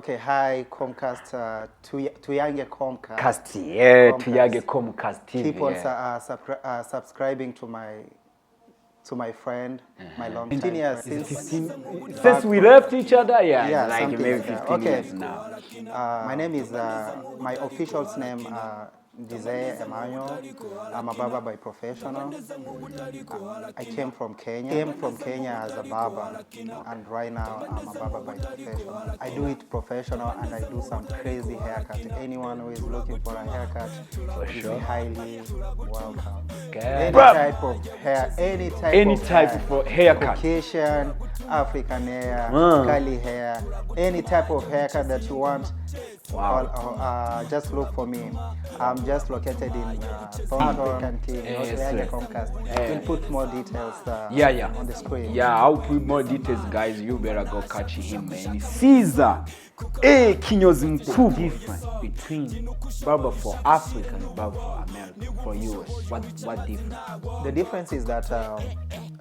Okay, hi Comcast, Tuyange Comcast. Yeah, Tuyange Comcast TV. Keep on subscribing to my friend, my long time 15 years friend. Since we left each other, Yeah, like maybe like 15 years now. My name is, my official name, Desire Emmanuel. I'm a barber by professional. I came from Kenya as a barber, and right now I'm a barber by professional. I do it professional and I do some crazy haircut. Anyone who is looking for a haircut is highly welcome. Any type of hair, any type of haircut. Caucasian, African hair, curly hair, any type of haircut that you want. Wow. Just look for me. I'm just located in African King, Comcast. We'll put more details on the screen. Yeah, I'll put more details, guys. You better go catch him, man. Caesar, kinyozi mkubwa. Difference between barber for Africa and barber for America, for US. What difference? The difference is that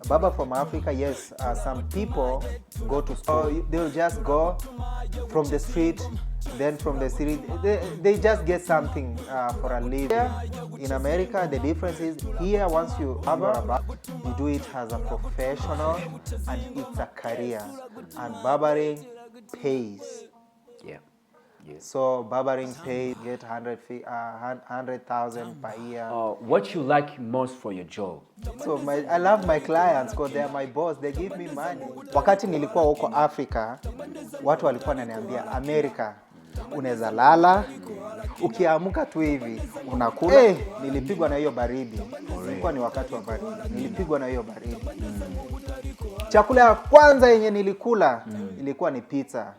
barber from Africa, yes, some people go to school. They'll just go from the street. Then from the city, they just get something for a living. Here in America, the difference is here once you barber, you do it as a professional and it's a career. And barbering pays. Yeah. Yes. So barbering pays, get 100,000 per year. What you like most for your job? So I love my clients because they are my boss. They give me money. Wakati nilikuwa huko Africa, watu walikuwa wananiambia America unaweza lala, ukiamka tu hivi unakula. Nilipigwa na hiyo baridi. Ilikuwa ni wakati wa baridi. Nilipigwa na hiyo baridi. Chakula ya kwanza yenye nilikula ilikuwa ni pizza.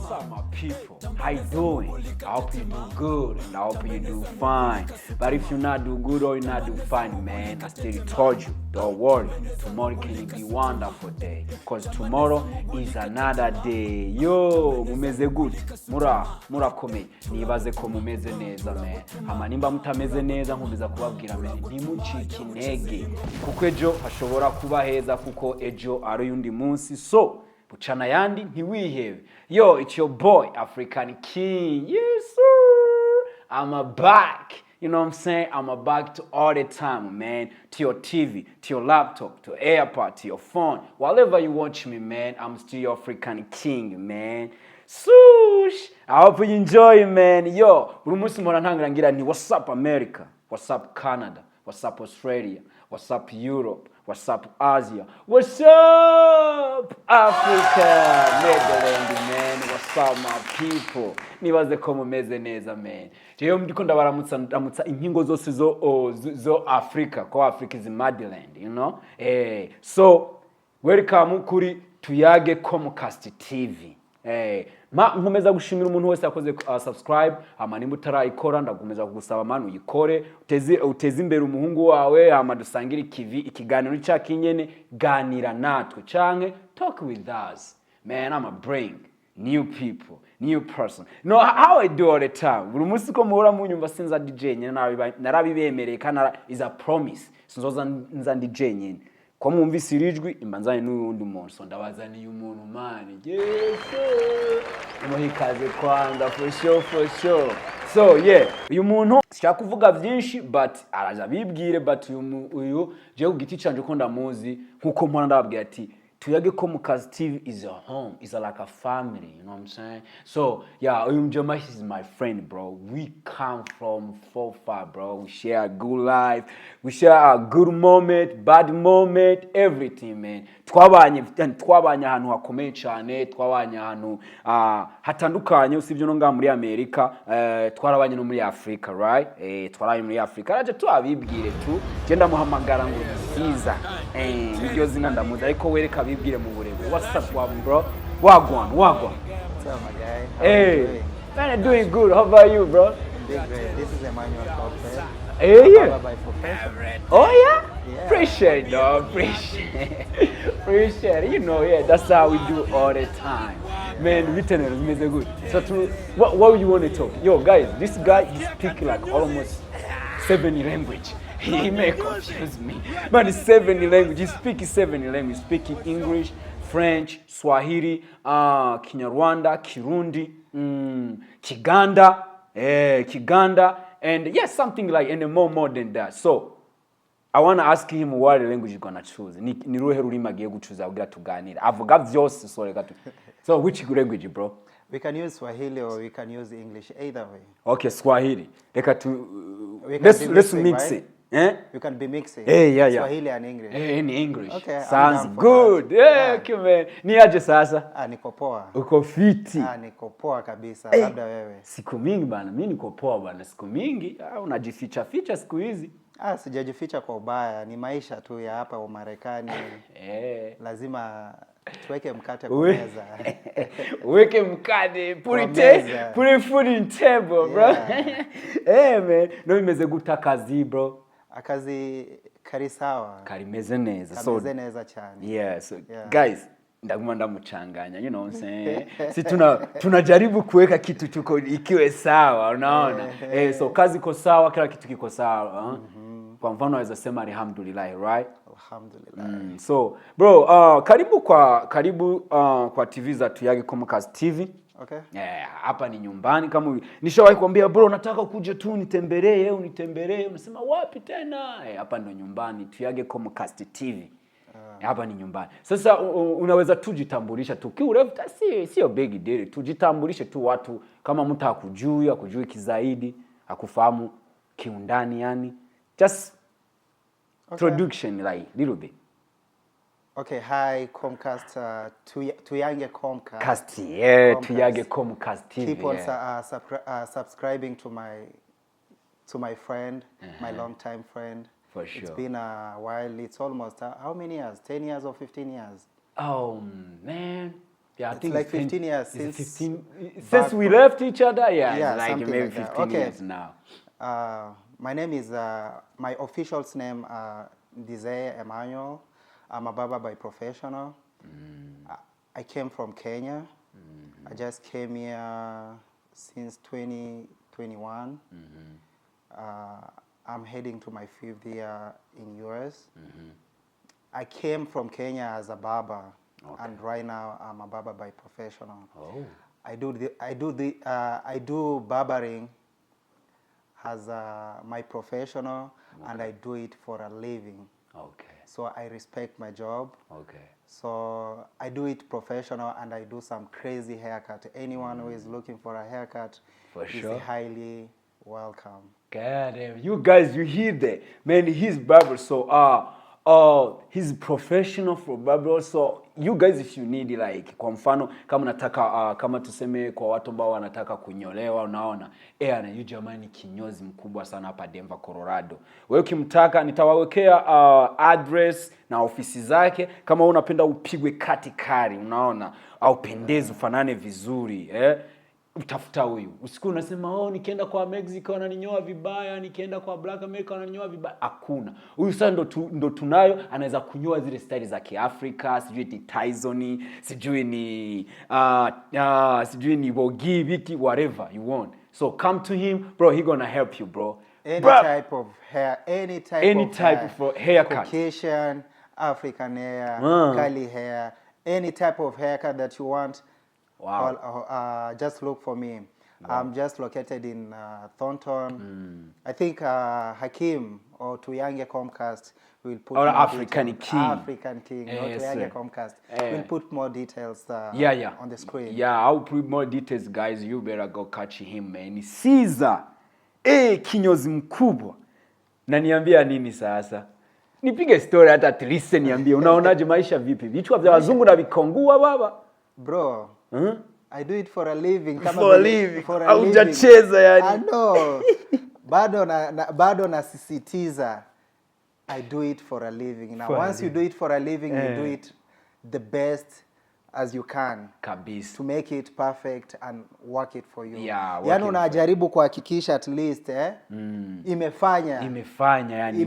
Some people, how you doing? I hope you do good and I hope you do fine. But if you not do good or you not do fine, man, I still told you, don't worry. Tomorrow can be wonderful day. Because tomorrow is another day. Yo, mumeze good. Murakomeye. Nibaze ko mumeze neza, man. Hama nimba mutameze neza nkomeza kubabwira, man, ntimucike intege. Kuko ejo hashobora kuba heza, kuko ejo ari yundi munsi. So, Buchana yandi ntiwihebe. Yo, it's your boy, African King. Yes, sir. I'm back. You know what I'm saying? I'm back to all the time, man. To your TV, to your laptop, to AirPod, to your phone. Wherever you watch me, man, I'm still your African King, man. Swoosh! I hope you enjoy, man. Yo, buri munsi mpora ntangira ngira ni what's up America? What's up Canada? What's up Australia? What's up Europe? What's up Asia? What's up Africa? Netherlands, man. What's up my people? Nibaze ko mumeze neza, man. Jewe ndiko ndabaramutsa inkingo zose zo Africa, ko Africa is Motherland, you know? So welcome kuri Tuyange Comcast TV. Nkomeza gushimira umuntu wese yakoze subscribe, ama nimba utarayikora ndakomeza kugusaba manu uyikore, uteze imbere umuhungu wawe, ama dusangira ikiganiro cyakinyene, ganira natwe canke talk with us. Man, I'm a bring new people, new person. No, how I do all the time. Buri munsi ko muhora munyumva sinza DJ nyene narabibemereye kana is a promise. Sinzoza nza DJ nyene. Kwa mwumvise irijwi imbanzanye n'undi muntu, so ndabazaniye umuntu mani. Yes. Umuhikaze kwanza for sure. So yeah, uyu muntu shaka kuvuga byinshi but araza bibwire, but uyu je kugiti canje ko ndamuzi nkuko mpora ndababwira ati Tuyange Comcast TV is a home, is like a family, you know what I'm saying? So, yeah, Uyumjoma is my friend, bro. We come from far, bro. We share a good life. We share a good moment, bad moment, everything, man. Twabanye ahantu hakomeye cyane, twabanye ahantu hatandukanye, usibye no nga muri Amerika, twarabanye no muri Africa, right? Twarabanye muri Africa. Araje twabibwire tu, genda muhamagara ngo Caesar. Niryo zina ndamuzi ariko wereka bibwire mu burebe. What's up, bro? Wagwan. What's up, my guy? Hey, man, I'm doing good. How about you, bro? Big great. This is Emmanuel Talker. Hey, yeah. By profession. Oh, yeah? Appreciate it, dog. Appreciate it. You know, yeah, that's how we do all the time. Man, written is good. So, what would you want to talk? Yo, guys, this guy, he speaks like almost 7 languages. He may confuse me. But it's 7 languages. You speak 7 languages. You speak English, French, Swahili, Kinyarwanda, Kirundi, Kiganda, and yes, something like, and more than that. So I want to ask him what language you're gonna choose. Ni ruhe rurimi agiye gucuza kugira tuganire. Avuga vyose so reka tu. So which language, bro? We can use Swahili or we can use English, either way. Okay, Swahili. Reka tu let's mix it. You can be mixing. Yeah. Swahili and English. In English. Okay. Sounds good. Okay, man. Ni aje sasa? Niko poa. Uko fiti? Niko poa kabisa. Labda wewe. Siku mingi bana. Mimi niko poa bana. Siku mingi. Unajificha siku hizi. Sijajificha kwa ubaya. Ni maisha tu ya hapa Umarekani. Lazima tuweke mkate kwa meza. Uweke mkate. Put food in table, bro. Man. No imeze guta kazi, bro. Akazi kari sawa. Karimeze neza. Kameze neza cyane. Yeah, so guys, ndaguma ndamuchanganya, you know what I'm saying? Si tunajaribu kuweka kitu chuko ikiwe sawa, unaona? So kazi iko sawa, kila kitu kiko sawa. Kwa mfano naweza sema alhamdulillah, right? Alhamdulillah. So bro, karibu kwa TV za Tuyage Comcast TV. Okay. Hapa ni nyumbani. Kama nishawahi kuambia bro, nataka kuja tu unitembelee, unasema wapi tena? Hapa ndo nyumbani, Tuyage Comcast TV. Hapa ni nyumbani. Sasa unaweza tujitambulisha tu. Kiurefu sio big deal. Tujitambulishe tu watu kama mtu akujui kizaidi, akufahamu kiundani yani. Just introduction like little bit. Okay, hi Comcast, Tuyage Comcast. Tuyage Comcast TV. Keep on subscribing to my friend, my long-time friend. For sure. It's been a while. It's almost how many years? 10 years or 15 years? Oh man. Yeah, I think like 15 years since we left each other. Yeah, like maybe like 15 years now. My name is my official name Ndizeye Emmanuel. I'm a barber by professional. I came from Kenya. I just came here since 2021. I'm heading to my 5th year in US. I came from Kenya as a barber, and right now I'm a barber by professional. I do barbering as my professional, and I do it for a living. So I respect my job. So I do it professional, and I do some crazy haircut. Anyone who is looking for a haircut is highly welcome. God damn, you guys, you hear that? Man, he's barber, so he's professional for barber. So you guys, if you need like, kwa mfano kama nataka kama tuseme kwa watu ambao wanataka kunyolewa, unaona na yu jamani kinyozi mkubwa sana hapa Denver, Colorado. Wewe ukimtaka nitawawekea address na ofisi zake. Kama unapenda upigwe kari, unaona, au pendeze ufanane vizuri, utafuta huyu. Usiku unasema nikienda kwa Mexico wananinyoa vibaya, nikienda kwa Black America wananinyoa vibaya. Hakuna. Huyu sasa ndo tunayo, anaweza kunyoa zile style za Kiafrika, sijui ni Tyson, sijui ni Bogi, Viki, whatever you want. So come to him, bro, he gonna help you, bro. Any type of hair, any type of haircut. Caucasian, African hair, curly hair, any type of haircut that you want. Wow. Just look for me. I'm just located in Thornton. I think Hakim or Tuyage Comcast will put African King, Tuyage Comcast will put more details on the screen. Yeah, I'll put more details, guys. You better go catch him, man. Caesar, kinyozi mkubwa. Na niambia nini sasa? Nipige story hata at least niambie. Unaonaje maisha vipi? Vichwa vya wazungu na vikongua baba. Bro, I do it for a living. For a living. Haujacheza yani. I know. Bado nasisitiza. I do it for a living. Now once you do it for a living, you do it the best as you can. Kabisa. To make it perfect and work it for you. Yeah, yani unajaribu kuhakikisha at least imefanya yani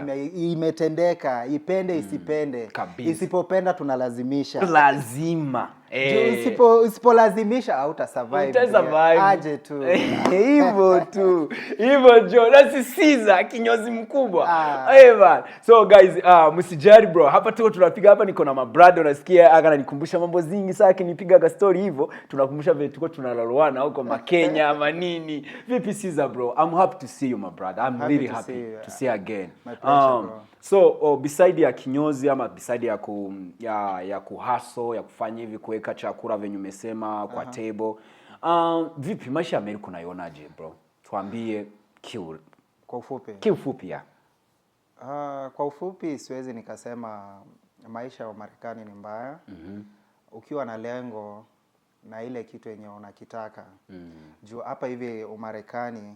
na imetendeka, ipende isipende. Kabisa. Isipopenda tunalazimisha. Lazima. Usipolazimisha hauta survive. Aje tu. Hivyo tu. Hivyo jo. Nasisitiza kinyozi mkubwa. Man. So guys, msijali bro. Hapa tuko tunapiga hapa niko na mabrado nasikia ananikumbusha mambo zingi sasa akinipiga ka story hivyo tunakumbusha vile tuko tunalaloana huko Kenya ama nini. Vipi Caesar bro? I'm happy to see you my brother. I'm really happy to see you again. My pleasure, bro. So beside ya kinyozi ama beside ya kuhaso ya kufanya hivi kuweka chakula venye umesema kwa table. Vipi maisha ya Amerika unaionaje bro? Tuambie kwa ufupi. Kiufupi ya. Kwa ufupi siwezi nikasema maisha ya Marekani ni mbaya. Ukiwa na lengo na ile kitu yenye unakitaka. Juu hapa hivi Umarekani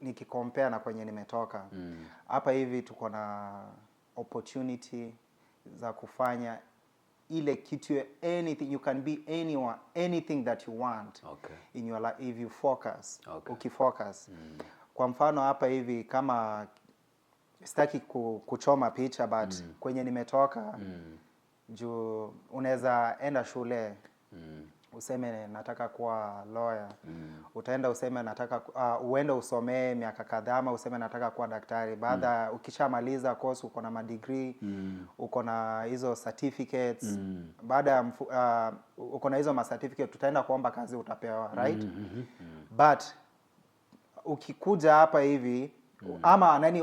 nikicompare na kwenye nimetoka. Hapa hivi tuko na opportunity za kufanya ile kitu anything, you can be anyone, anything that you want in your life if you focus. Ukifocus. Kwa mfano hapa hivi kama sitaki kuchoma picha but kwenye nimetoka juu unaweza enda shule useme nataka kuwa lawyer. Utaenda useme nataka uende usomee miaka kadhaa ama useme nataka kuwa daktari. Baada ukishamaliza course uko na madegree, uko na hizo certificates. Baada uko na hizo certificate tutaenda kuomba kazi utapewa, right? But ukikuja hapa hivi ama nani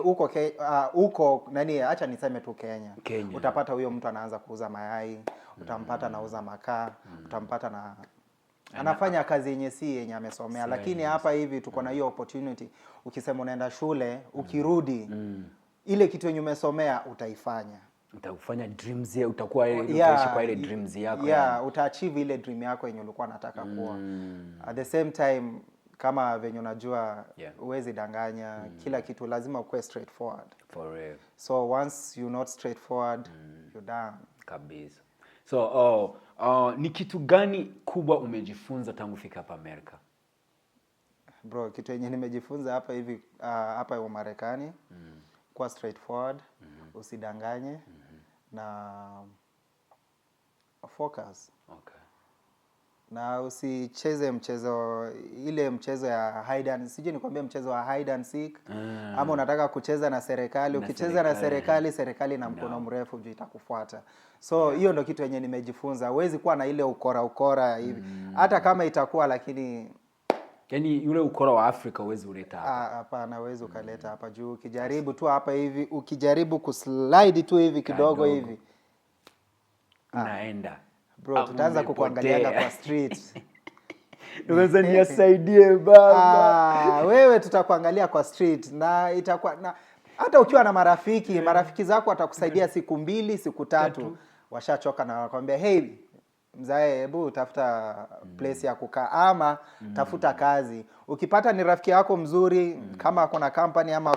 uko nani acha niseme tu Kenya. Utapata huyo mtu anaanza kuuza mayai, utampata anauza makaa, utampata na anafanya kazi yenye si yenye amesomea. Lakini hapa hivi tuko na hiyo opportunity. Ukisema unaenda shule, ukirudi ile kitu yenye umesomea utaifanya. Utakufanya dreams yako, utakuwa utaishi kwa ile dreams yako. Utaachieve ile dream yako yenye ulikuwa unataka kuwa. At the same time kama venye unajua uwezi danganya, kila kitu lazima ukue straightforward. For real. So once you're not straightforward, you're down. Kabisa. So ni kitu gani kubwa umejifunza tangu fika hapa Amerika? Bro, kitu yenye nimejifunza hapa hivi hapa wa Marekani, kuwa straightforward, usidanganye na focus. Na usicheze mchezo ya hide and sijui nikwambia mchezo wa hide and seek ama unataka kucheza na serikali. Ukicheza na serikali na mkono mrefu juu itakufuata. So hiyo ndo kitu yenye nimejifunza. Huwezi kuwa na ile ukora hivi. Hata kama itakuwa lakini yani yule ukora wa Afrika huwezi uleta hapa. Hapana, huwezi ukaleta hapa juu. Ukijaribu tu hapa hivi, ukijaribu kuslide tu hivi kidogo hivi unaenda. Bro, tutaanza kukuangaliana kwa street. Unaweza nisaidie baba. Wewe tutakuangalia kwa street na itakuwa na hata ukiwa na marafiki zako watakusaidia siku 2, siku 3. Washachoka na wakwambia, "Hey, mzae hebu tafuta place ya kukaa ama tafuta kazi." Ukipata ni rafiki yako mzuri kama ako na company ama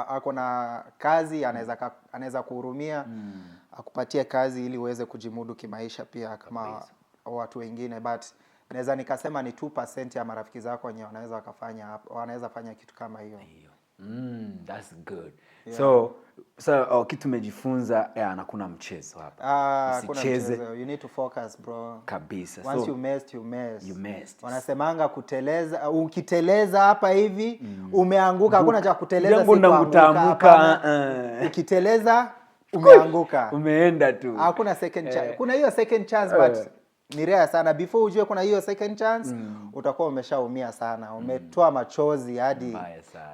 ako na kazi anaweza kuhurumia akupatie kazi ili uweze kujimudu kimaisha pia kama watu wengine. But naweza nikasema ni 2% ya marafiki zako wenye wanaweza fanya kitu kama hiyo. That's good. So kitu tumejifunza na kuna mchezo hapa. Kuna mchezo. You need to focus bro. Kabisa. Once you messed. Wanasemanga kuteleza, ukiteleza hapa hivi umeanguka. Hakuna cha kuteleza siku utaanguka. Ukiteleza umeanguka. Umeenda tu. Hakuna second chance. Kuna hiyo second chance but ni rare sana. Before ujue kuna hiyo second chance, utakuwa umeshaumia sana. Umetoa machozi hadi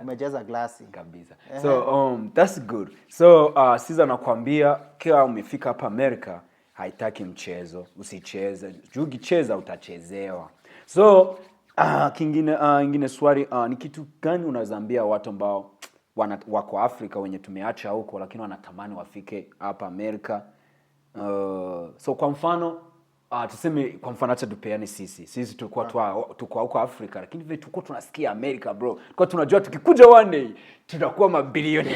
umejaza glasi. Kabisa. So that's good. So Caesar nakwambia kila umefika hapa Amerika haitaki mchezo. Usicheze. Juu ukicheza utachezewa. So ingine swali ni kitu gani unazaambia watu ambao wako Afrika wenye tumeacha huko lakini wanatamani wafike hapa Amerika? So kwa mfano tuseme kwa mfano acha tupeane sisi tulikuwa tuko huko Afrika lakini vile tulikuwa tunasikia Amerika bro. Tulikuwa tunajua tukikuja one day tutakuwa mabilioni.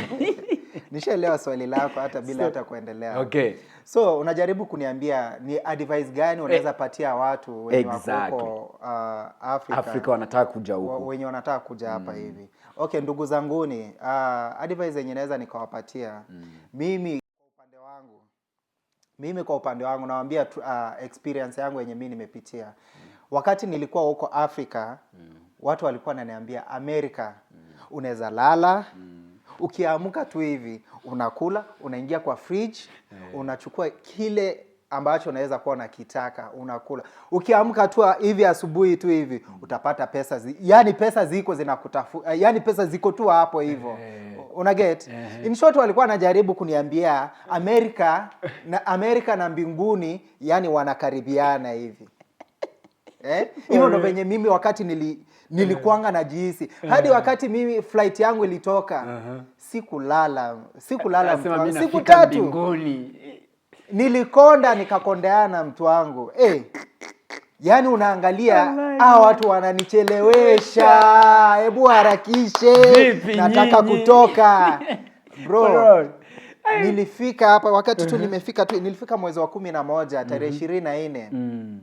Nishaelewa swali lako hata bila hata kuendelea. Okay. So unajaribu kuniambia ni advice gani unaweza patia watu wenye wako huko Afrika wanataka kuja huko. Wenye wanataka kuja hapa hivi. Okay, ndugu advice yenye naweza nikawapatia. Mimi kwa upande wangu Mimi kwa upande wangu nawaambia experience yangu yenye mimi nimepitia. Wakati nilikuwa huko Afrika, watu walikuwa wananiambia Amerika, unaweza lala, ukiamka tu hivi, unakula, unaingia kwa fridge, unachukua kile ambacho unaweza kuwa unakitaka, unakula. Ukiamka tu hivi asubuhi tu hivi, utapata pesa. Yani pesa ziko zinakutafuta. Yani pesa ziko tu hapo hivyo. Una get? In short walikuwa wanajaribu kuniambia Amerika na mbinguni yani wanakaribiana hivi. Hiyo ndo venye mimi wakati nilikuanga na jihisi. Hadi wakati mimi flight yangu ilitoka, sikulala siku 3. Nilikonda nikakondeana mtu wangu. Yani unaangalia hao watu wananichelewesha. Hebu harakishe. Nataka kutoka. Bro. Nilifika hapa wakati tu nilifika mwezi wa 11 tarehe 24.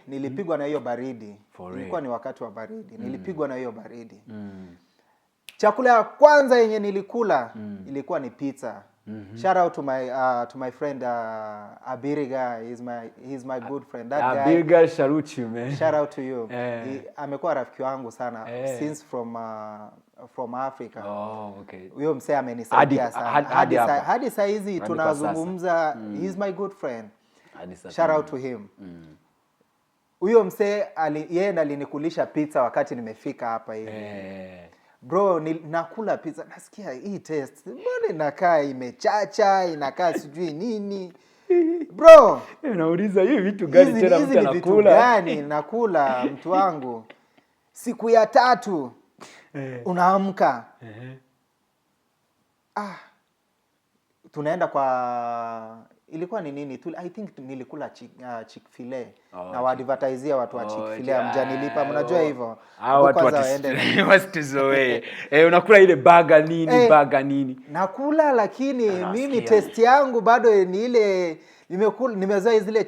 Nilipigwa na hiyo baridi. Ilikuwa ni wakati wa baridi. Nilipigwa na hiyo baridi. Chakula ya kwanza yenye nilikula ilikuwa ni pizza. Shout out to my friend Abiriga. He's my good friend. That guy. Abiriga Sharuchi, man. Shout out to you. Amekuwa rafiki wangu sana since from Africa. Oh, okay. Huyo msee amenisaidia sana. Hadi saa hizi tunazungumza. He's my good friend. Shout out to him. Huyo msee yeye ndo alinikulisha pizza wakati nimefika hapa hivi. Bro, nakula pizza, nasikia hii taste. Mbona inakaa imechacha, inakaa sijui nini. Bro, unauliza hivi vitu gani tena mtu anakula? Vitu gani nakula mtu wangu? Siku ya 3 unaamka. Tunaenda kwa ilikuwa ni nini? I think nilikula Chick-fil-A. Na waadvertisia watu wa Chick-fil-A mjanilipa, mnajua hivyo. Hao watu wasitizoe. Unakula ile burger nini? Nakula lakini mimi taste yangu bado ni ile nimezoea zile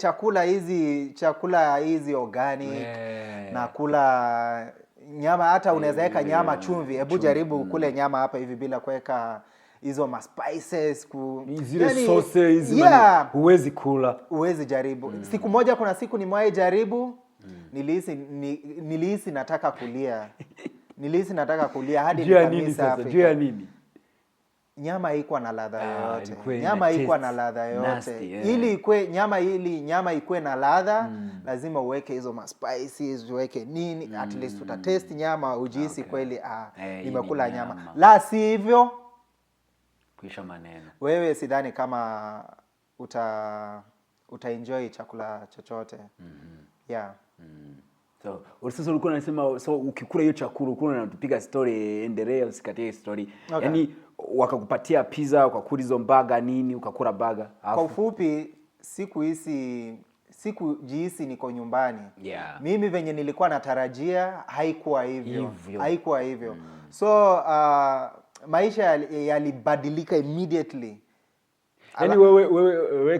chakula hizi organic. Nakula nyama, hata unaweza weka nyama chumvi. Hebu jaribu kule nyama hapa hivi bila kuweka hizo ma spices zile sauces huwezi kula. Huwezi jaribu. Siku moja kuna siku nimewahi jaribu, nilihisi nataka kulia. Hadi nikamisa Afrika. Jua nini? Nyama haikuwa na ladha yoyote. Ili ikue nyama ikue na ladha, lazima uweke hizo ma spices, uweke nini, at least utatest nyama ujihisi kweli nimekula nyama. La sivyo kuisha maneno. Wewe sidhani kama uta-enjoy chakula chochote. Yeah. So, sasa ulikuwa unasema ukikula hiyo chakula ulikuwa unatupiga story, endelea usikatie story. Okay. Yaani wakakupatia pizza, ukakula hizo burger nini, ukakula burger. Kwa ufupi sikujihisi niko nyumbani. Mimi venye nilikuwa natarajia haikuwa hivyo. So maisha yalibadilika immediately. Yaani wewe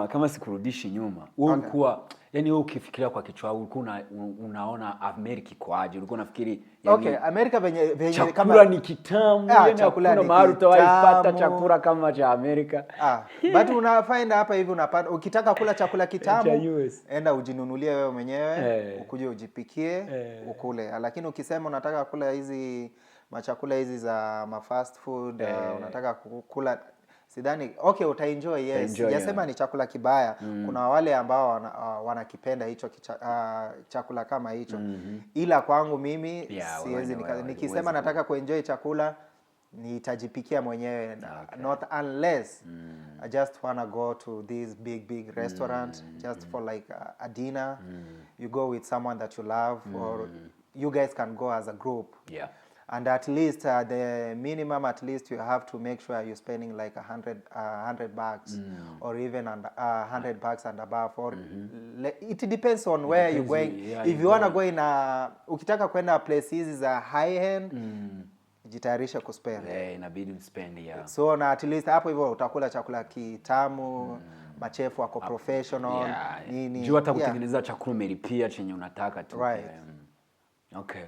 kama sikurudishi nyuma. Wewe ulikuwa yani wewe ukifikiria kwa kichwa ulikuwa unaona Amerika kwaje? Ulikuwa unafikiri yani Amerika venye chakula ni kitamu, yani hakuna mahali utawaipata chakula kama cha Amerika. But unafind hapa hivi unapata ukitaka kula chakula kitamu enda ujinunulie wewe mwenyewe, ukuje ujipikie, ukule. Lakini ukisema unataka kula hizi machakula hizi za fast food, unataka kukula sidhani utaenjoy. Sijasema ni chakula kibaya. Kuna wale ambao wanakipenda hicho chakula kama hicho. Ila kwangu mimi siwezi nikisema nataka kuenjoy chakula nitajipikia mwenyewe. Not unless I just wanna go to this big restaurant just for like a dinner. You go with someone that you love, or you guys can go as a group. And at least the minimum, at least you have to make sure you're spending like $100 or even $100 and above. Or it depends on where you're going. If you wanna go in ukitaka kwenda places za high end, jitayarisha kuspend. Inabidi spend. So na at least hapo hivyo utakula chakula kitamu. Machefu wako professional nini. Jua hata kutengeneza chakula umelipia chenye unataka tu. Right. Okay.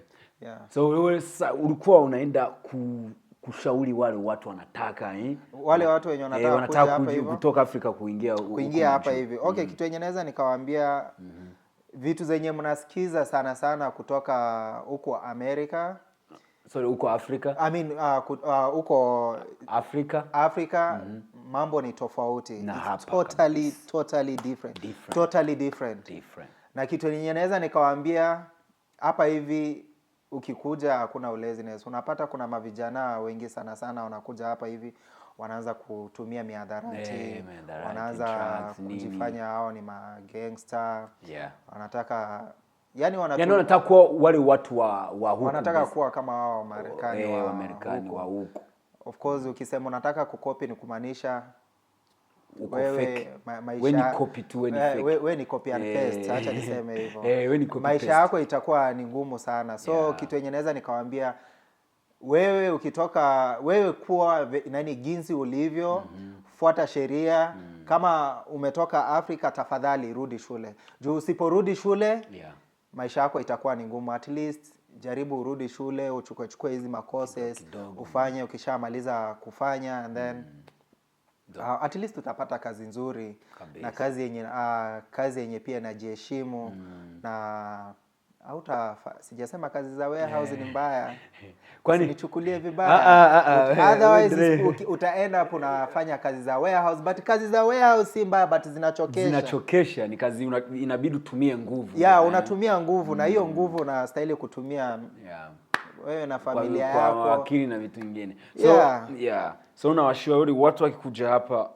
So wewe ulikuwa unaenda kushauri wale watu wanataka wale watu wenye wanataka hapa hivi kutoka Afrika kuingia hapa hivi. Okay, kitu yenye naweza nikawaambia vitu zenye mnasikiza sana sana kutoka huko Amerika. Sorry, huko Afrika? I mean huko Afrika mambo ni tofauti. It's totally different. Totally different. Na kitu yenye naweza nikawaambia hapa hivi ukikuja hakuna laziness. Unapata kuna mavijana wengi sana sana wanakuja hapa hivi wanaanza kutumia mihadarati, wanaanza kujifanya hao ni magangster. Wanataka wanataka kuwa wale watu wa huko. Wanataka kuwa kama wao Marekani wa huko. Of course ukisema unataka kukopi ni kumaanisha wewe ni copy tu, wewe ni copy and paste, acha niseme hivyo. Maisha yako itakuwa ni ngumu sana. So kitu yenye naweza nikawaambia wewe kuwa jinsi ulivyo, fuata sheria. Kama umetoka Afrika tafadhali rudi shule. Juu usiporudi shule maisha yako itakuwa ni ngumu. At least jaribu urudi shule, uchukue hizi courses, ufanye. Ukishamaliza kufanya and then at least utapata kazi nzuri na kazi yenye pia inajiheshimu na sijasema kazi za warehouse ni mbaya. Kwani nichukulie vibaya. Otherwise utaenda hapo unafanya kazi za warehouse, but kazi za warehouse si mbaya, but zinachokesha. Ni kazi inabidi utumie nguvu. Unatumia nguvu na hiyo nguvu unastahili kutumia wewe na familia yako kwa akili na vitu vingine. So nawashauri watu wakikuja hapa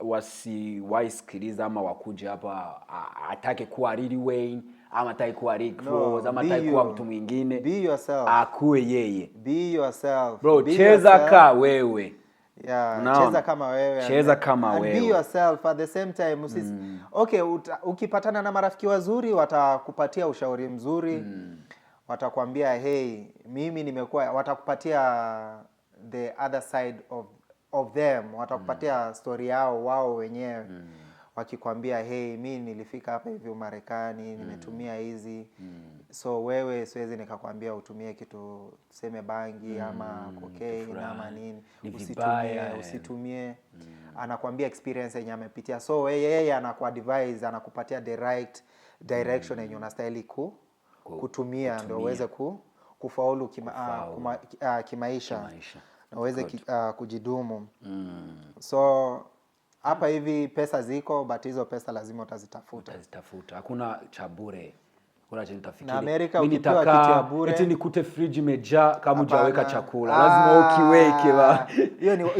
wasisikiliza ama wakuja hapa atake kuwa Lil Wayne ama atake kuwa Rick Ross ama atake kuwa mtu mwingine. Be yourself. Akuwe yeye. Be yourself. Bro, cheza kama wewe. Cheza kama wewe. Cheza kama wewe. Be yourself at the same time. Okay, ukipatana na marafiki wazuri watakupatia ushauri mzuri. Watakwambia hey, mimi watakupatia the other side of them. Watakupatia story yao wao wenyewe. Wakikwambia hey, mimi nilifika hapa hivi Marekani, nimetumia hizi. So wewe siwezi nikakwambia utumie kitu tuseme bangi ama cocaine ama nini. Usitumie. Anakuambia experience yenye amepitia. So yeye anakuadvise, anakupatia the right direction yenye unastahili kutumia ndio uweze kufaulu kimaisha na uweze kujidumu. So hapa hivi pesa ziko, but hizo pesa lazima utazitafuta. Hakuna cha bure. Kuna cha nitafikiri. Na Amerika ukipewa kitu ya bure, eti nikute fridge imejaa kama hujaweka chakula. Lazima ukiweke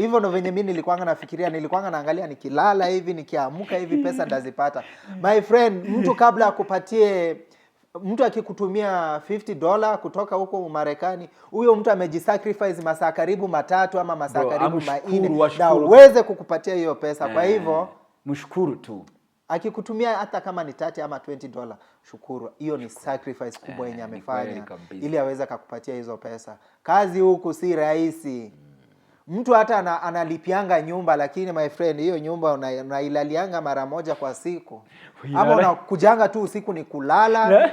hivyo ndio venye mimi nilikuanga naangalia nikilala hivi, nikiamka hivi pesa ndazipata. My friend, mtu akikutumia $50 kutoka huko Marekani, huyo mtu amejisacrifice masaa karibu 3 ama masaa karibu 4 na uweze kukupatia hiyo pesa. Kwa hivyo mshukuru tu. Akikutumia hata kama ni $30 ama $20, shukuru. Hiyo ni sacrifice kubwa yenye amefanya ili aweze kukupatia hizo pesa. Kazi huku si rahisi. Mtu hata analipianga nyumba, lakini my friend, hiyo nyumba unailalianga mara moja kwa siku. Ama unakujanga tu usiku ni kulala.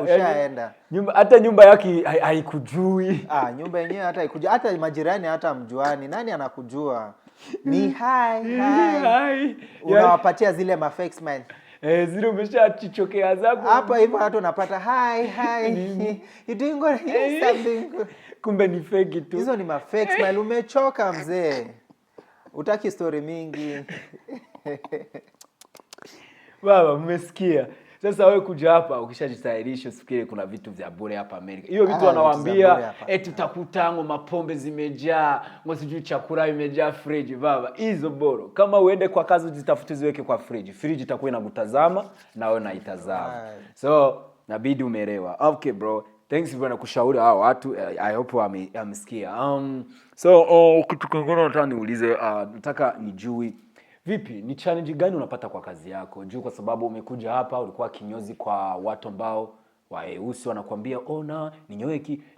Ushaenda. Hata nyumba yake haikujui. Nyumba yenyewe hata haikujui. Hata majirani hata mjuani. Nani anakujua? Ni hi. Unawapatia zile fake smile. Zile umeshachichokea zako. Hapa hivyo hata unapata hi. You doing good? Yes, I'm doing good. Kumbe ni fake tu. Hizo ni fake smile. Umechoka mzee. Utaki story mingi. Baba, mmesikia. Sasa wewe kuja hapa ukishajistahilisha usifikiri kuna vitu vya bure hapa Amerika. Hiyo vitu wanawaambia eti utakutango mapombe zimejaa, sijui chakula imejaa fridge. Baba, hizo boro. Kama uende kwa kazi uzitafute ziweke kwa fridge. Fridge itakuwa inakutazama na wewe unaitazama. So, nabidi umeelewa. Okay bro. Thanks bwana kushauri hao watu. I hope wamesikia. Kitu kingine nataka niulize, nataka nijue vipi, ni challenge gani unapata kwa kazi yako? Juu kwa sababu umekuja hapa ulikuwa kinyozi kwa watu ambao weusi wanakuambia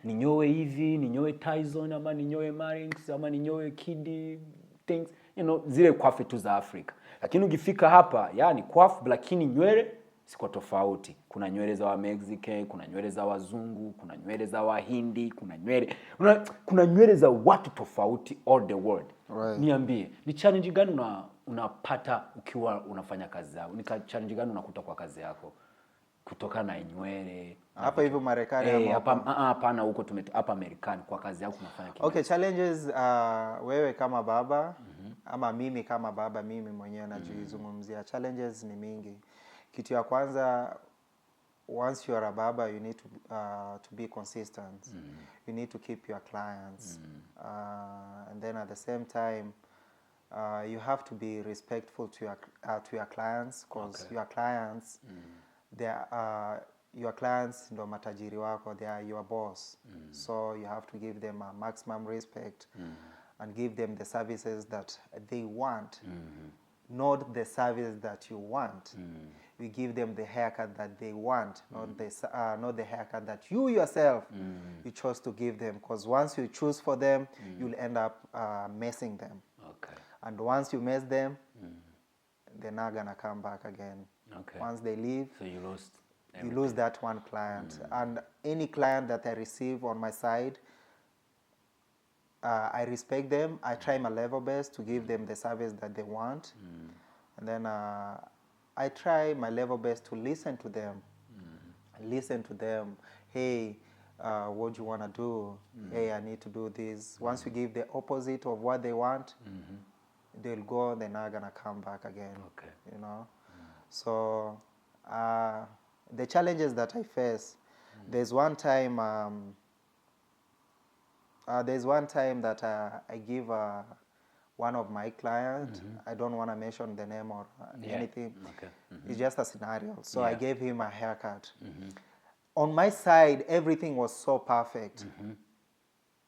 ninyoe hivi, ninyoe Tyson ama ninyoe Marines ama ninyoe Kid things, zile kwafe tu za Afrika. Lakini ukifika hapa, yani kwafu lakini nywele ziko tofauti. Kuna nywele za wa Mexican, kuna nywele za wazungu, kuna nywele za Wahindi, kuna nywele za watu tofauti all the world. Right. Niambie, ni challenge gani unapata ukiwa unafanya kazi yako? Ni challenge gani unakuta kwa kazi yako? Kutokana na nywele. Hapa hivyo Marekani hapana huko hapa Marekani kwa kazi yako unafanya kitu. Okay, challenges wewe kama baba ama mimi kama baba, mimi mwenyewe najizungumzia. Challenges ni mingi. Kitu ya kwanza, once you are a baba, you need to be consistent. You need to keep your clients. And then at the same time, you have to be respectful to your clients, because your clients, your clients ndo matajiri wako, they are your boss. So you have to give them a maximum respect and give them the services that they want, not the service that you want. You give them the haircut that they want, not the haircut that you yourself you chose to give them, because once you choose for them, you'll end up messing them. Okay. And once you mess them, they're not gonna come back again. Okay. Once they leave, so you lose that one client. And any client that I receive on my side, I respect them. I try my level best to give them the service that they want. And then I try my level best to listen to them. Listen to them. Hey, what do you want to do? Hey, I need to do this. Once you give the opposite of what they want, they'll go, they're not going to come back again. Okay. You know? So the challenges that I face, there's one time that I give one of my clients, I don't want to mention the name or anything. Okay. It's just a scenario. So I gave him a haircut. On my side, everything was so perfect.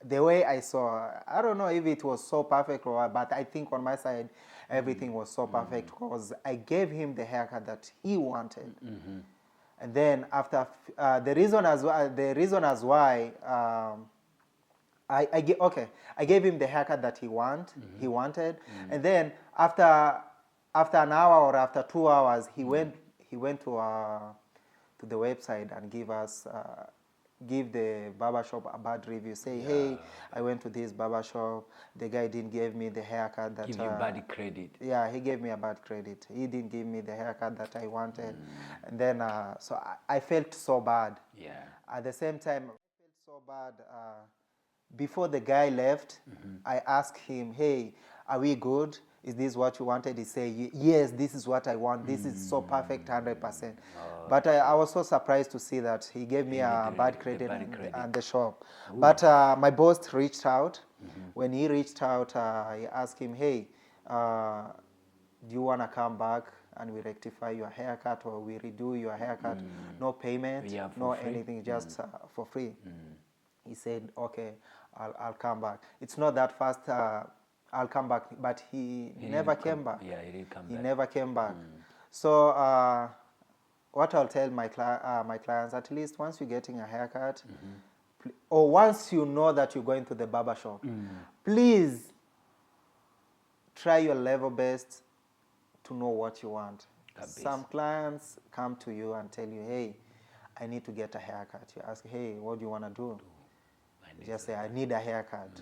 The way I saw, I don't know if it was so perfect or what, but I think on my side, everything was so perfect because I gave him the haircut that he wanted. And then after, the reason as why, I gave him the haircut that he wanted, and then after an hour or after 2 hours, he went to the website and give the barbershop a bad review. Say, hey, I went to this barbershop, the guy didn't give me the haircut that... Give you bad credit. Yeah, he gave me a bad credit. He didn't give me the haircut that I wanted. And then, so I felt so bad. Yeah. At the same time, I felt so bad. Before the guy left, I asked him, hey, are we good? Is this what you wanted? He said, yes, this is what I want. This is so perfect, 100%. But I was so surprised to see that he gave me a bad credit on the shop. Ooh. But my boss reached out. When he reached out, I asked him, hey, do you want to come back and we rectify your haircut or we redo your haircut? No payment, no free? Anything, just for free. He said, okay, I'll come back. It's not that fast. I'll come back, but he never came back. Yeah, he didn't come back. He never came back. So what I'll tell my clients, at least once you're getting a haircut, or once you know that you're going to the barber shop, please try your level best to know what you want. Some clients come to you and tell you, hey, I need to get a haircut. You ask, hey, what do you want to do? Just say, I need a haircut.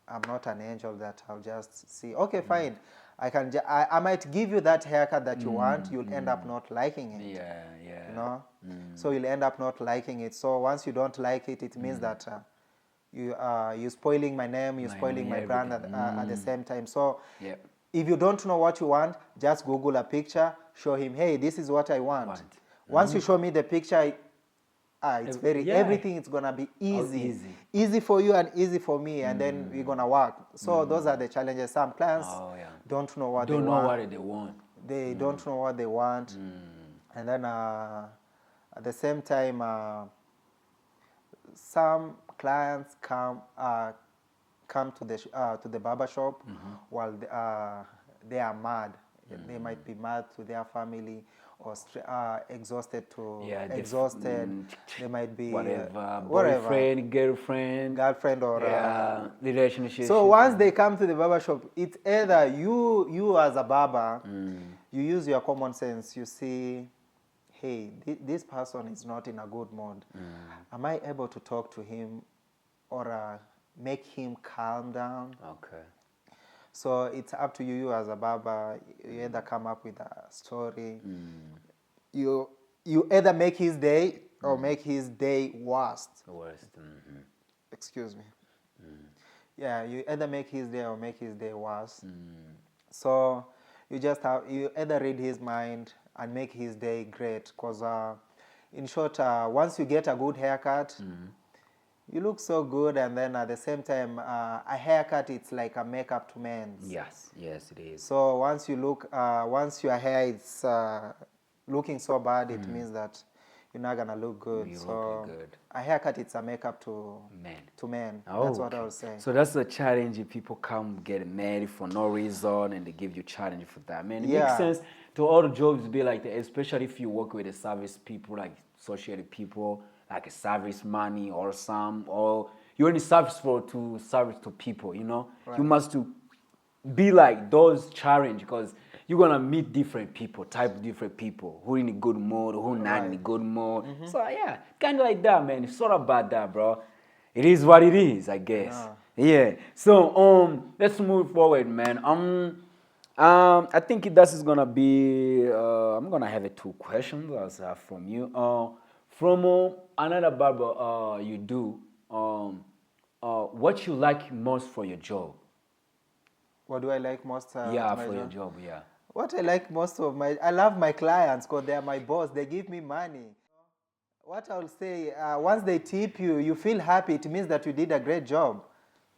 I'm not an angel that I'll just see, okay, fine. I might give you that haircut that you want, you'll end up not liking it. Yeah, yeah. You know? So you'll end up not liking it. So once you don't like it, it means that you're spoiling my name, you're spoiling my brand at the same time. So if you don't know what you want, just Google a picture, show him, hey, this is what I want. Once you show me the picture, it's everything is gonna be easy for you and easy for me, and then we're gonna work. So those are the challenges. Some clients don't know what they want. They don't know what they want, and then at the same time, some clients come to the barber shop while they are mad. They might be mad to their family, or exhausted. They might be whatever, boyfriend, girlfriend, or relationship. So once they come to the barber shop, it's either you as a barber, you use your common sense. You see, hey, this person is not in a good mood. Am I able to talk to him or make him calm down? Okay. So it's up to you as a barber. You either come up with a story. You either make his day or make his day worst. Worst. Mm-hmm. Excuse me. Yeah, you either make his day or make his day worse. So you either read his mind and make his day great. Because in short, once you get a good haircut, you look so good, and then at the same time, a haircut, it's like a makeup to men. Yes, yes, it is. So once your hair is looking so bad, it means that you're not gonna look good. You're so looking good. a haircut, it's a makeup to Men. To men. Oh, That's what okay. I was saying. So that's the challenge. If people come get married for no reason and they give you challenge for that, man, it Yeah. makes sense to all the jobs be like that, especially if you work with the service people, like associated people, like a service money or you're in the service to service to people, you know. Right. You must to be like those challenge because you're gonna meet different people, different people who in a good mood, who not in a good mood. So yeah, kind of like that, man. It's not about that, bro. It is what it is, I guess. Yeah. So let's move forward, man. I think this is gonna be. I'm gonna have 2 questions from you. From another barber you do. What you like most for your job? What do I like most? Yeah, my for your job, yeah. What I like most I love my clients because they are my boss. They give me money. What I'll say, once they tip you, you feel happy. It means that you did a great job,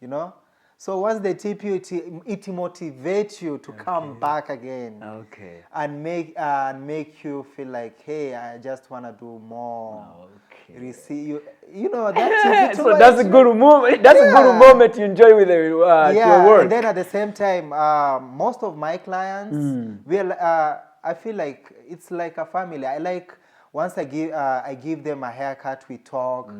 you know. So once they tip you, it motivates you to come back again. Okay. And make you feel like, hey, I just wanna do more. Okay. Receive you know that. So that's a good moment. That's a good moment to enjoy with your work. And then at the same time, most of my clients, I feel like it's like a family. I like once I give them a haircut, we talk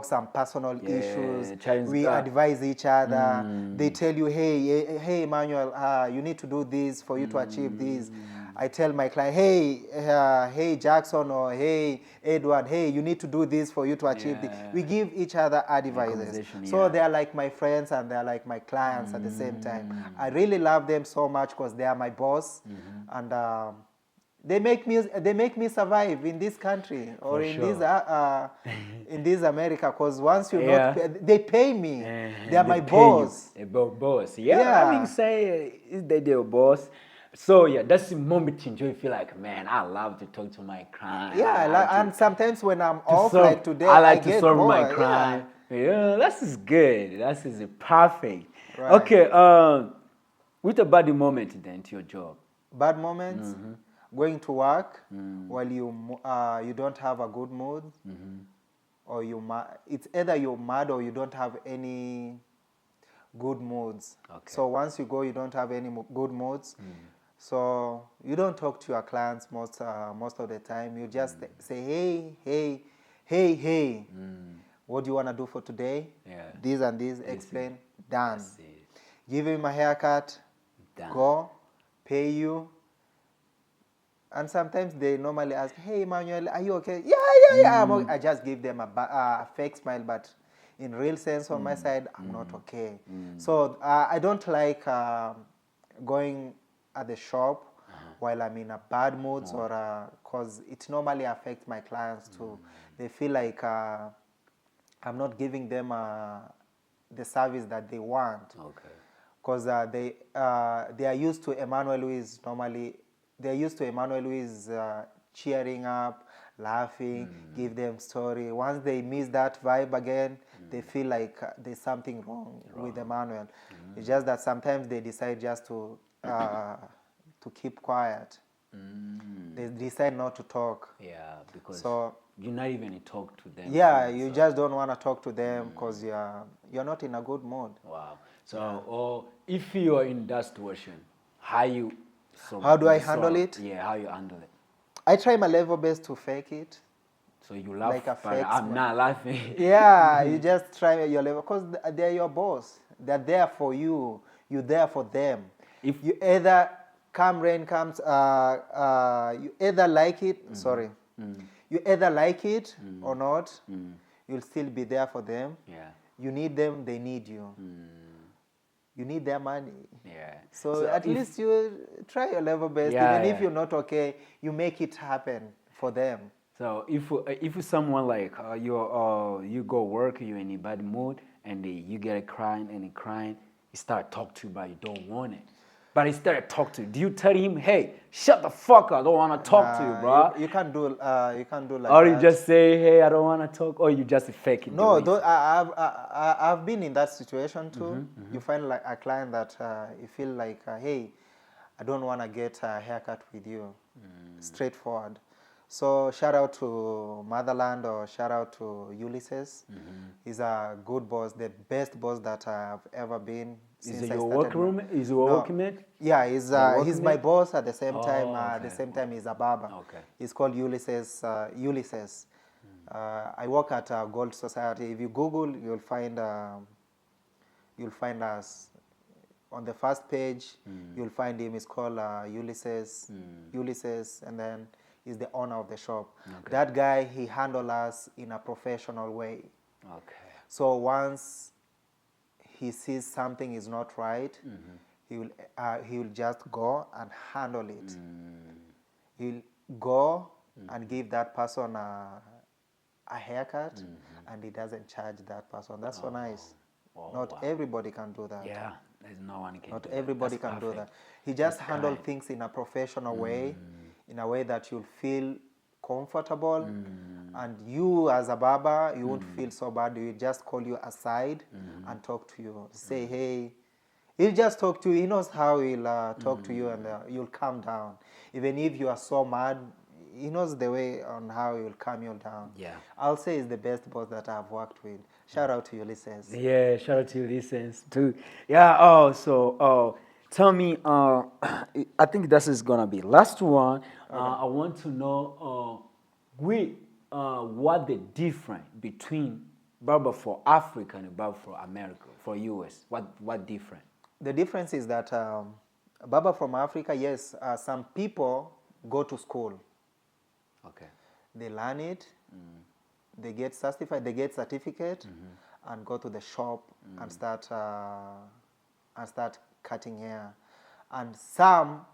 some personal issues, we advise each other. They tell you, hey Emmanuel, you need to do this for you to achieve this. I tell my client, hey Jackson, or hey Edward, hey, you need to do this for you to achieve this. We give each other advices. So they are like my friends and they are like my clients at the same time. I really love them so much because they are my boss, and they make me survive in this country or in this America. Because once you not pay, they pay me. They are my boss. A boss. Yeah. I mean, say is they their boss. So yeah, that's the moment you enjoy. You feel like, man, I love to talk to my client. Yeah, and sometimes when I'm off, like today, I like to get serve more. my client. Yeah, that is good. That is perfect. Right. Okay. With a bad moment then to your job. Bad moments, going to work while you don't have a good mood, or it's either you're mad or you don't have any good moods. Okay. So once you go, you don't have any good moods. So you don't talk to your clients most of the time. You just say, hey, what do you want to do for today? Yeah. This and this, explain, done. Give him a haircut, Done. go, pay you. And sometimes they normally ask, hey, Emmanuel, are you okay? Yeah, I'm okay. I just give them a fake smile, but in real sense on my side, I'm not okay. So I don't like going at the shop while I'm in a bad mood, or because it normally affects my clients too. They feel like I'm not giving them the service that they want. Okay. Because they are used to Emmanuel, who is cheering up, laughing, give them story. Once they miss that vibe again, they feel like there's something wrong with Emmanuel. It's just that sometimes they decide just to keep quiet. They decide not to talk. Yeah, because So you're not even talk to them. yeah, you just don't want to talk to them because you're not in a good mood. Wow. So, if you are in that situation, how do I handle it? Yeah, how you handle it? I try my level best to fake it. So you laugh, Like a but fake I'm smile. not laughing. Yeah, you just try your level because they're your boss. They're there for you. You're there for them. If You either come rain comes, you either like it, sorry, you either like it or not, you'll still be there for them. Yeah. You need them, they need you. You need their money. Yeah. So at least you try your level best. Yeah, Even yeah. if you're not okay, you make it happen for them. So if someone like you go work, you're in a bad mood, and you get crying and crying, he start talk to you, but you don't want it. But he started talk to you. Do you tell him, hey, shut the fuck up, I don't want to talk to you, bro? You can't do like Or that. you just say, hey, I don't want to talk, or you just fake it. No, I've been in that situation too. You find like a client that you feel like, hey, I don't want to get a haircut with you. Straightforward. So shout out to Motherland or shout out to Ulysses. He's a good boss, the best boss that I've ever been. Is it your workroom? Is your working mate? Yeah, he's my boss at the same time. At the okay. same time, he's a barber. Okay. He's called Ulysses. Ulysses. I work at Gold Society. If you Google, you'll find us. On the first page, you'll find him. It's called Ulysses. Ulysses, and then he's the owner of the shop. Okay. That guy, he handles us in a professional way. Okay. So once he sees something is not right, he will just go and handle it. He'll go and give that person a haircut, and he doesn't charge that person. That's so nice. Not everybody can do that. Yeah, there's no one can Not do everybody that. can do that. He just handles things in a professional way, in a way that you'll feel comfortable, and you as a barber, you won't feel so bad. He'll just call you aside and talk to you. Say, hey, he'll just talk to you. He knows how he'll talk to you, and you'll calm down. Even if you are so mad, he knows the way on how he'll calm you down. Yeah. I'll say he's the best boss that I've worked with. Shout out to Ulysses. Yeah, shout out to Ulysses too. Yeah. Oh, so tell me. I think this is gonna be last one. I want to know what the difference between barber for Africa and barber for America, for US. What different? The difference is that barber from Africa, yes, some people go to school. Okay. They learn it, they get certificate, and go to the shop and start cutting hair. And some,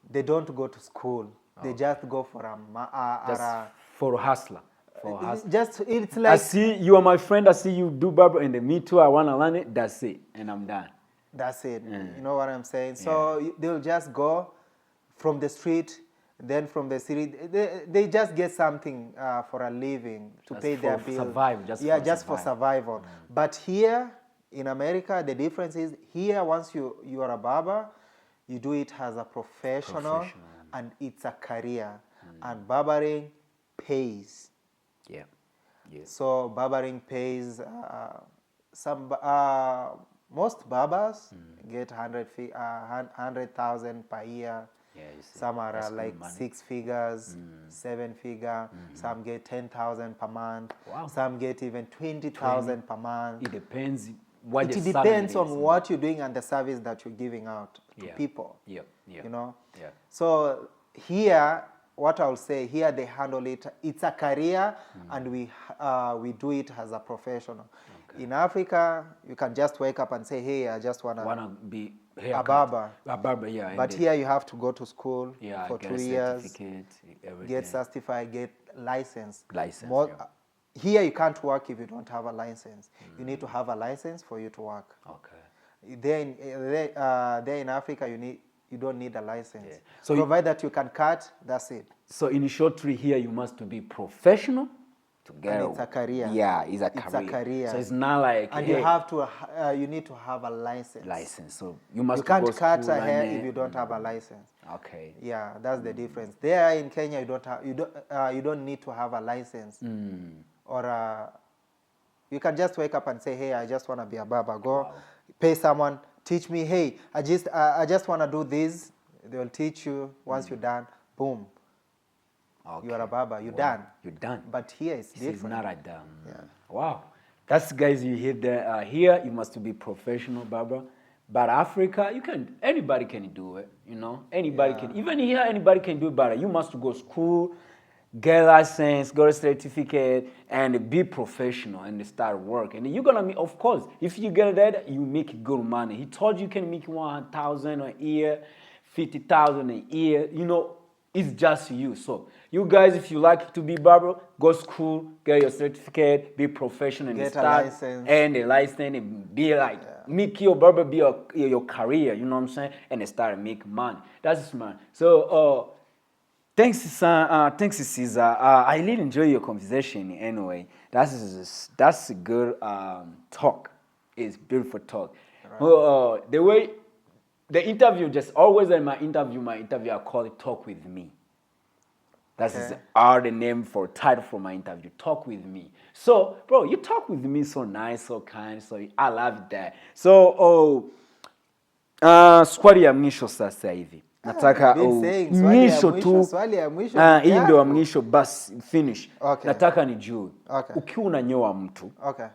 they don't go to school. They just go for For a hustler. it's I like see you are my friend. I see you do barber, and me too. I wanna learn it. That's it, and I'm done. that's it. You know what I'm saying? So they'll just go from the street. Then from the city, they just get something for a living to pay their bills. Survive, just for survival. But here in America, the difference is here once you are a barber, you do it as a professional. And it's a career. And barbering pays. Yeah. So barbering pays. Most barbers get 100,000 per year. Yeah, you see, some are like money. 6 figures, 7 figure. Some get 10,000 per month. Wow. Some get even 20,000 per month. It depends what It the depends salary on is. what you're doing and the service that you're giving out to people. Yeah. You know. Yeah. So here, what I'll say here, they handle it. It's a career, and we do it as a professional. Okay. In Africa, you can just wake up and say, hey, I just wanna be a barber. A barber, yeah. But here you have to go to school for get 2 a years, certificate, get certified, get license. License. Here you can't work if you don't have a license. You need to have a license for you to work. Okay. There in Africa, you don't need a license. Yeah. So provide that you can cut, that's it. So in short, here you must be professional to get. And it's a career. Yeah, it's a career. So it's not like. And hey, you need to have a license. So you must. You can't go cut school a hair and if you don't have a license. Okay. Yeah, that's the difference. There in Kenya, you don't need to have a license. Or you can just wake up and say, hey, I just want to be a barber. Go pay someone, teach me. Hey, I just want to do this. They will teach you. Once you're done, boom. Okay. You are a barber. You're done. You're done. But here it's different. It's not like that. Yeah. Wow. That's guys. You hear that? Here you must be professional barber. But Africa, anybody can do it, you know? Anybody can, even here, anybody can do it, but you must go to school, get a license, get a certificate, and be professional and start working. And you're gonna make, of course, if you get that, you make good money. He told you can make 100,000 a year, 50,000 a year, you know, it's just you. So you guys, if you like to be barber, go to school, get your certificate, be professional, and get start a license. And a license, and be like, make your barber be your career, you know what I'm saying? And start make money. That's smart. So thanks, Caesar. I really enjoy your conversation anyway. That's a good talk. It's beautiful talk. Right. The way the interview, just always in my interview, I call it Talk With Me. That's the name for title for my interview, Talk With Me. So, bro, you talk with me so nice, so kind, so I love that. So, swali ya mwisho sasa hivi. Nataka mwisho tu. Hii ndio mwisho basi finish. Okay. Nataka nijue. Okay. Ukiwa unanyoa mtu. Okay.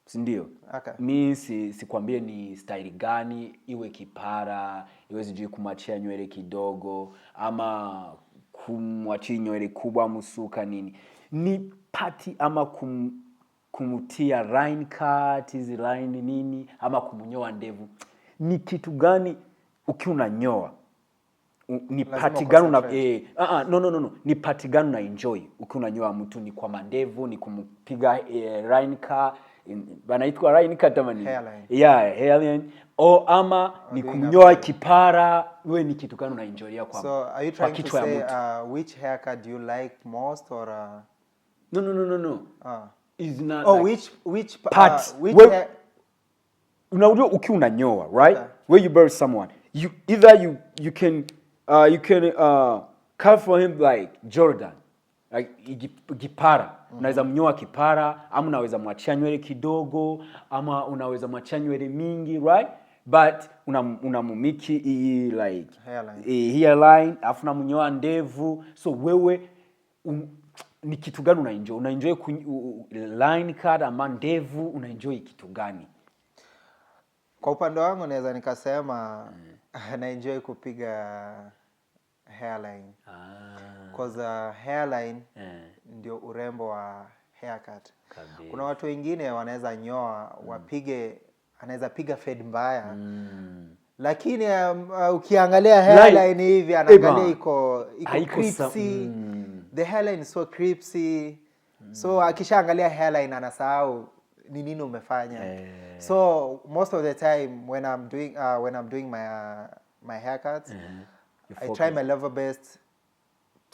Si ndio? Okay. Mi sikwambie ni style gani, iwe kipara, iwe sijui kumachia nywele kidogo ama kumwachia nywele kubwa musuka nini. Ni pati ama kumutia line cut, hizi line nini ama kumunyoa ndevu. Ni kitu gani ukiwa unanyoa? Ni pati gani no. Ni pati gani una enjoy ukiwa unanyoa mtu? Ni kwa mandevu, ni kumpiga line cut, banaitwa line cut ama ni hairline, o ama ni kumnyoa kipara? Wewe ni kitu gani una enjoy kwa? So are you trying to say which haircut do you like most or No. Is not which part unajua ukiwa unanyoa, right? Where you bury someone, you either you can cut for him like Jordan, like kipara. Unaweza mnyoa kipara, ama unaweza mwachia nywele kidogo, ama unaweza mwachia nywele mingi, right? But unamumiki like hairline, afu unamnyoa ndevu. So wewe ni kitu gani unaenjoy? Unaenjoy line cut ama ndevu? Unaenjoy kitu gani? Kwa upande wangu naweza nikasema na enjoy kupiga hairline. Because hairline ndio urembo wa haircut. Kabisa. Kuna watu wengine wanaweza nyoa anaweza piga fade mbaya. Lakini ukiangalia hairline hivi anaangalia iko creepy. The hairline is so creepy. So akishaangalia hairline anasahau ni nini umefanya. So most of the time when I'm doing my haircuts, I try my level best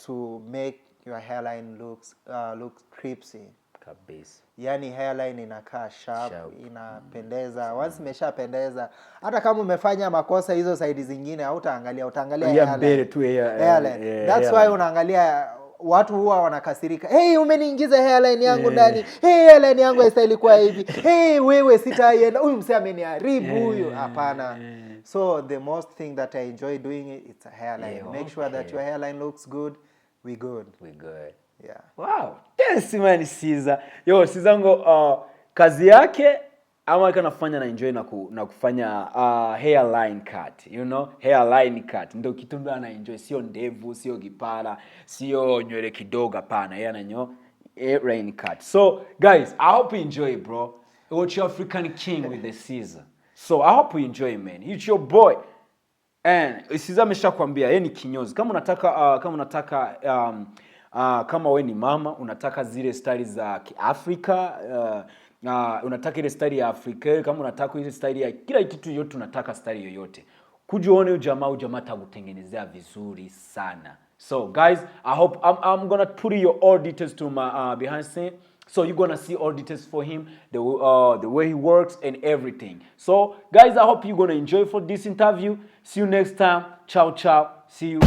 to make your hairline look creepy. Kabisa. Yani hairline inakaa sharp, inapendeza. Once imeshapendeza, hata kama umefanya makosa hizo side zingine utaangalia hairline. That's why unaangalia watu huwa wanakasirika. Hey, umeniingiza hairline yangu ndani. Hey, hairline yangu haistahili kwa hivi. Hey, wewe sitaienda. Huyu msee ameniharibu huyu. Hapana. So the most thing that I enjoy doing it's a hairline. Make sure that your hairline looks good. We good. Yeah. Wow. Yes, man, Caesar. Yo, Caesar kazi yake ama kanafanya na enjoy na kufanya hairline cut, you know? Hairline cut ndio kitu ndo ana enjoy, sio ndevu, sio kipara, sio nywele kidogo, hapana. Yeye ananyoa hairline cut. So, guys, I hope you enjoy, bro. Watch your African King with the Caesar. So, I hope you enjoy, man. It's your boy. And Caesar ameshakwambia yeye ni kinyozi. Kama unataka kama wewe ni mama, unataka zile style za Kiafrika, unataka ile style ya Afrika, kama unataka ile style ya kila kitu yote, unataka style yoyote, kujione ujamaa atakutengenezea vizuri sana. So guys, I hope I'm gonna put your all details to my behind scene, so you're gonna see all details for him, the way he works and everything. So guys, I hope you're gonna enjoy for this interview. See you next time. Ciao. See you.